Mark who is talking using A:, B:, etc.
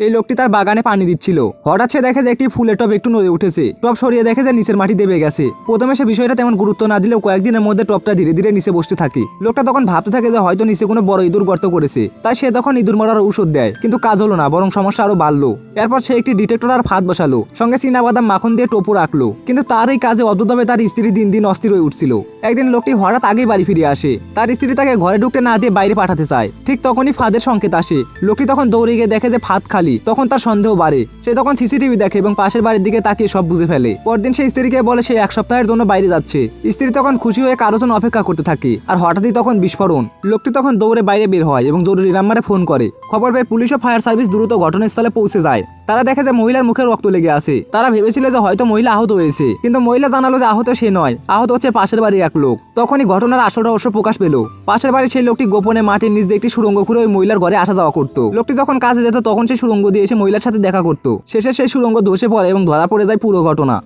A: এই লোকটি তার বাগানে পানি দিচ্ছিল। হঠাৎ সে দেখে যে একটি ফুলের টব একটু নড়ে উঠেছে। টব সরিয়ে দেখে যে নিচের মাটি দেবে গেছে। প্রথমে সে বিষয়টা তেমন গুরুত্ব না দিলেও কয়েকদিনের মধ্যে টবটা ধীরে ধীরে নিচে বসতে থাকে। লোকটা তখন ভাবতে থাকে যে হয়তো নিচে কোনো বড় ইঁদুর গর্ত করেছে, তাই সে তখন ইঁদুর মারার ঔষধ দেয়, কিন্তু কাজ হলো না, বরং সমস্যা আরো বাড়লো। এরপর সে একটি ডিটেক্টর আর ফাঁদ বসালো, সঙ্গে চীনাবাদাম মাখন দিয়ে টোপো রাখলো। কিন্তু তার এই কাজে অদ্ভুতভাবে তার স্ত্রী দিন দিন অস্থির হয়ে উঠছিল। একদিন লোকটি হঠাৎ আগেই বাড়ি ফিরে আসে। তার স্ত্রী তাকে ঘরে ঢুকতে না দিয়ে বাইরে পাঠাতে চায়। ঠিক তখনই ফাঁদের সংকেত আসে। লোকটি তখন দৌড়ে গিয়ে দেখে যে ফাঁদ খালি। তখন তার সন্দেহ বাড়ে। সে তখন সিসিটিভি দেখে এবং পাশের বাড়ির দিকে তাকিয়ে সব বুঝে ফেলে। পরদিন সে স্ত্রীকে বলে সে 1 সপ্তাহের জন্য বাইরে যাচ্ছে। স্ত্রী তখন খুশি হয়ে কারোর জন্য অপেক্ষা করতে থাকে। আর হঠাৎই তখন বিস্ফোরণ। লোকটি তখন দৌড়ে বাইরে বের হয় এবং জরুরি নাম্বারে ফোন করে। খবর পেয়ে পুলিশ ও ফায়ার সার্ভিস দ্রুত ঘটনাস্থলে পৌঁছে যায়। তারা দেখে যে মহিলার মুখে রক্ত লেগে আছে। তারা ভেবেছিল যে হয়তো মহিলা আহত হয়েছে, কিন্তু মহিলা জানালো যে আহত সে নয়, আহত হচ্ছে পাশের বাড়ির এক লোক। তখনই ঘটনার আসল রহস্য প্রকাশ পেল। পাশের বাড়ির সেই লোকটি গোপনে মাটির নিচ দিয়ে একটি সুড়ঙ্গ খুঁড়ে ওই মহিলার ঘরে আসা যাওয়া করত। লোকটি যখন কাজে যেত তখন সেই সুড়ঙ্গ দিয়ে এসে মহিলার সাথে দেখা করত। শেষে সেই সুড়ঙ্গ ধসে পড়ে এবং ধরা পড়ে যায় পুরো ঘটনা।